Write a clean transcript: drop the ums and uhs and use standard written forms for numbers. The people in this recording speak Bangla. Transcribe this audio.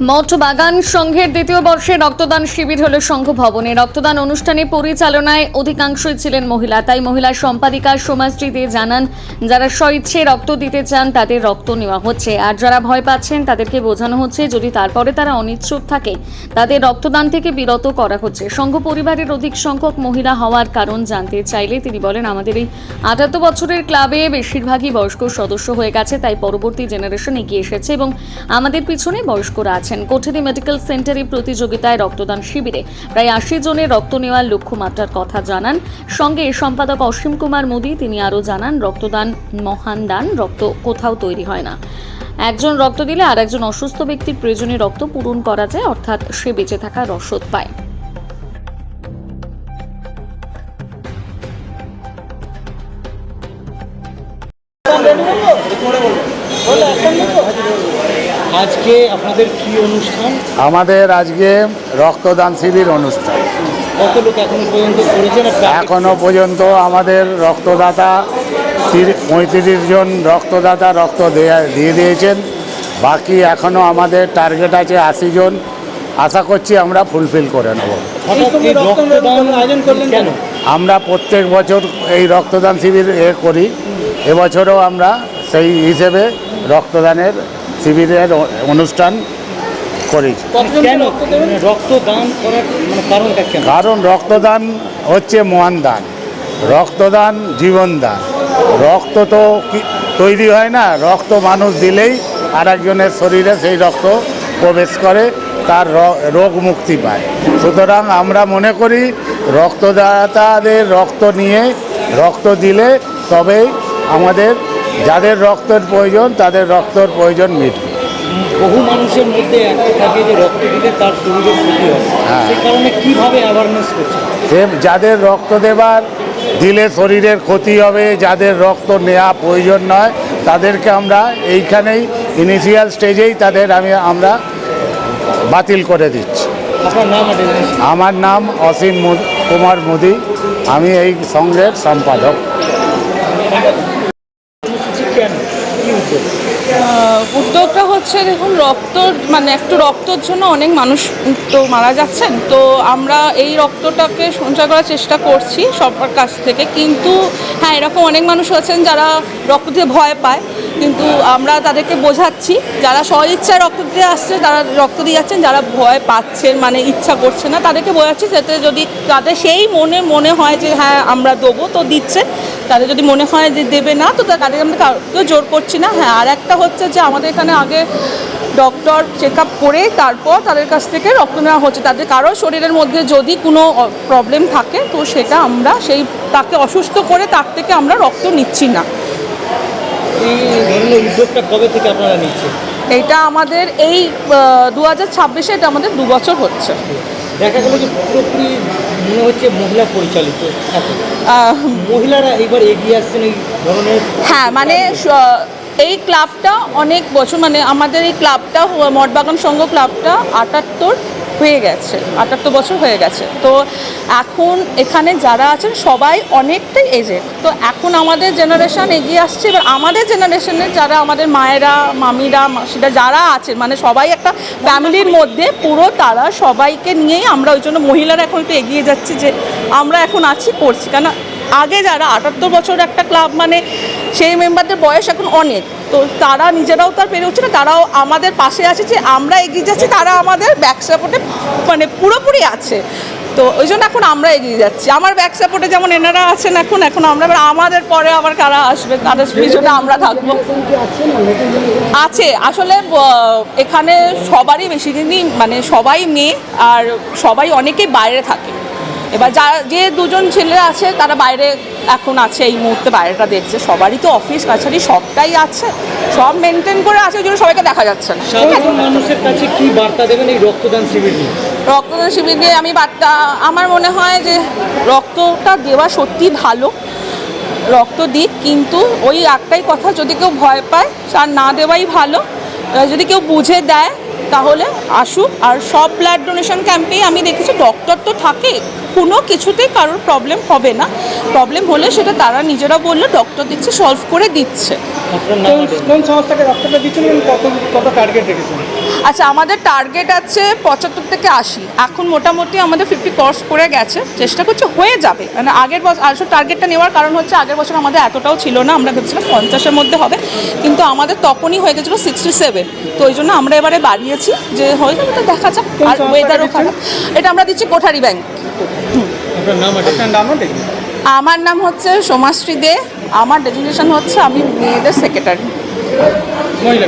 মঠ বাগান সংঘের দ্বিতীয় বর্ষে রক্তদান শিবির হলো সংঘ ভবনে। রক্তদান অনুষ্ঠানে পরিচালনায় অধিকাংশই ছিলেন মহিলা। তাই মহিলা সম্পাদিকা সোমাশ্রী দে জানান, যারা স্বইচ্ছে রক্ত দিতে চান তাদের রক্ত নেওয়া হচ্ছে, আর যারা ভয় পাচ্ছেন তাদেরকে বোঝানো হচ্ছে যদি তারপরে তারা অনিচ্ছুক থাকে তাদের রক্তদান থেকে বিরত করা হচ্ছে। সংঘ পরিবারের অধিক সংখ্যক মহিলা হওয়ার কারণ জানতে চাইলে তিনি বলেন, আমাদের এই ৭৮ বছরের ক্লাবে বেশিরভাগই বয়স্ক সদস্য হয়ে গেছে, তাই পরবর্তী জেনারেশন এগিয়ে এসেছে এবং আমাদের পিছনে বয়স্করা আছেন। কোঠেরি মেডিকেল সেন্টারে প্রতিযোগিতায় রক্তদান শিবিরে প্রায় ৮০ জনের রক্ত নেওয়ার লক্ষ্যমাত্রার কথা জানান সঙ্গে সম্পাদক অসীম কুমার মোদী। তিনি আরও জানান, রক্তদান মহান দান, রক্ত কোথাও তৈরি হয় না। একজন রক্ত দিলে আর একজন অসুস্থ ব্যক্তির প্রয়োজনীয় রক্ত পূরণ করা যায়, অর্থাৎ সে বেঁচে থাকার রসদ পায়। আজকে আপনাদের কি অনুষ্ঠান? আমাদের আজকে রক্তদান শিবির অনুষ্ঠান। কত লোক এখনো পর্যন্ত করেছেন? এখনো পর্যন্ত আমাদের রক্তদাতা ৩৫ জন রক্তদাতা রক্ত দিয়ে দিয়েছেন। বাকি এখনো আমাদের টার্গেট আছে ৮০ জন। আশা করছি আমরা ফুলফিল করে নেব। আয়োজন করলেন কেন? আমরা প্রত্যেক বছর এই রক্তদান শিবির করি, এবছরও আমরা সেই হিসেবে রক্তদানের শিবিরের অনুষ্ঠান করেছি। রক্তদান করার কারণটা কেন? কারণ রক্তদান হচ্ছে মহান দান, রক্তদান জীবনদান। রক্ত তো তৈরি হয় না, রক্ত মানুষ দিলেই আর একজনের শরীরে সেই রক্ত প্রবেশ করে, তার রোগ মুক্তি পায়। সুতরাং আমরা মনে করি রক্তদাতাদের রক্ত নিয়ে রক্ত দিলে তবেই আমাদের যাদের রক্তের প্রয়োজন তাদের রক্তের প্রয়োজন মিটবে। বহু মানুষের মধ্যে একটা থাকে যে রক্ত দিলে তার শরীরের ক্ষতি হয়, সেই কারণে কিভাবে অ্যাওয়ারনেস করছে? যাদের রক্ত দেবার দিলে শরীরের ক্ষতি হবে, যাদের রক্ত নেওয়া প্রয়োজন নয় তাদেরকে আমরা এইখানেই ইনিশিয়াল স্টেজেই আমরা বাতিল করে দিচ্ছি। আপনার নাম? আমার নাম অসীম কুমার মোদী, আমি এই সংঘের সম্পাদক। উদ্যোগটা হচ্ছে, দেখুন, একটু রক্তর জন্য অনেক মানুষ তো মারা যাচ্ছেন, তো আমরা এই রক্তটাকে সঞ্চয় করার চেষ্টা করছি সবার কাছ থেকে। কিন্তু হ্যাঁ, এরকম অনেক মানুষ আছেন যারা রক্ত দিতে ভয় পায়, কিন্তু আমরা তাদেরকে বোঝাচ্ছি। যারা স্বইচ্ছায় রক্ত দিতে আসছে তারা রক্ত দিয়ে যাচ্ছেন, যারা ভয় পাচ্ছেন ইচ্ছা করছে না তাদেরকে বোঝাচ্ছি, যাতে যদি তাদের সেই মনে হয় যে হ্যাঁ আমরা দেবো তো দিচ্ছে, তাদের যদি মনে হয় যে দেবে না তো তাদের আমরা কাউকেও জোর করছি না। হ্যাঁ, আর একটা হচ্ছে যে আমাদের এখানে আগে ডক্টর চেক আপ করে তারপর তাদের কাছ থেকে রক্ত নেওয়া হচ্ছে। তাদের কারো শরীরের মধ্যে যদি কোনো প্রবলেম থাকে তো সেটা আমরা তাকে অসুস্থ করে তার থেকে আমরা রক্ত নিচ্ছি না। এই ধরনের উদ্যোগটা কবে থেকে আপনারা নিচ্ছেন? এইটা আমাদের এই 2026-এ এটা আমাদের 2 বছর হচ্ছে। দেখা গেল যে পুরোপুরি মনে হচ্ছে মহিলা পরিচালিত, মহিলারা এবার এগিয়ে আসছেন এই ধরনের। হ্যাঁ, এই ক্লাবটা অনেক বছর, আমাদের এই ক্লাবটা মঠবাগান সংঘ ক্লাবটা 78 বছর হয়ে গেছে। তো এখন এখানে যারা আছেন সবাই অনেকটাই এজেড। তো এখন আমাদের জেনারেশন এগিয়ে আসছে। এবার আমাদের জেনারেশনের যারা আমাদের মায়েরা, মামিরা, সেটা যারা আছেন, সবাই একটা ফ্যামিলির মধ্যে পুরো, তারা সবাইকে নিয়েই আমরা ওই জন্য মহিলারা এখন একটু এগিয়ে যাচ্ছি যে আমরা এখন করছি। কেন আগে যারা 78 বছর একটা ক্লাব, সেই মেম্বারদের বয়স এখন অনেক, তো তারা নিজেরাও তার পেরে উঠছে না, তারাও আমাদের পাশে আছে যে আমরা এগিয়ে যাচ্ছি, তারা আমাদের ব্যাক সাপোর্টে পুরোপুরি আছে। তো ওই জন্য এখন আমরা এগিয়ে যাচ্ছি। আমার ব্যাক সাপোর্টে যেমন এনারা আছেন, এখন আমরা, আমাদের পরে আবার কারা আসবে তাদের পিছনে আমরা থাকবো। আছে আসলে এখানে সবারই বেশিদিনই সবাই মেয়ে, আর সবাই অনেকেই বাইরে থাকে। এবার যে 2 জন ছেলে আছে তারা বাইরে এখন আছে, এই মুহূর্তে বাইরেটা দেখছে। সবারই তো অফিস কাছারি সবটাই আছে, সব মেনটেন করে আছে, ওই জন্য সবাইকে দেখা যাচ্ছে না। সাধারণ মানুষের কাছে কি বার্তা দেবেন এই রক্তদান শিবির নিয়ে? রক্তদান শিবির দিয়ে আমার মনে হয় যে রক্তটা দেওয়া সত্যি ভালো, রক্ত দিক, কিন্তু ওই একটাই কথা, যদি কেউ ভয় পায় তার না দেওয়াই ভালো। যদি কেউ বুঝে দেয় তাহলে আসুক। আর সব ব্লাড ডোনেশন ক্যাম্পেই আমি দেখেছি ডক্টর তো থাকে, কোনো কিছুতেই কারোর প্রবলেম হবে না। প্রবলেম হলে সেটা তারা নিজেরা বললে ডক্টর দিচ্ছে, সলভ করে দিচ্ছে। আপনার নাম কোন সংস্থাকে রক্তটা দিচ্ছেন এবং কত টার্গেট রেখেছেন? আচ্ছা, আমাদের টার্গেট আছে 75 থেকে 80। এখন মোটামুটি আমাদের 50 ক্রস করে গেছে, চেষ্টা করছি হয়ে যাবে। মানে আগের বছর আসলে টার্গেটটা নেওয়ার কারণ হচ্ছে আগের বছর আমাদের এতটাও ছিল না, আমরা ভেবেছিলাম 50-এর মধ্যে হবে, কিন্তু আমাদের তখনই হয়ে গেছিলো 67। তো ওই জন্য আমরা এবারে বাড়িয়েছি যে হয়ে যাবে, তো দেখা যাক। আর ওয়েদারও খারাপ। এটা আমরা দিচ্ছি কোঠারি ব্যাংক। আপনার নাম আমার নাম হচ্ছে সোমাশ্রী দে। আমার ডেজিগনেশন হচ্ছে আমি মেয়েদের সেক্রেটারি। মহিলা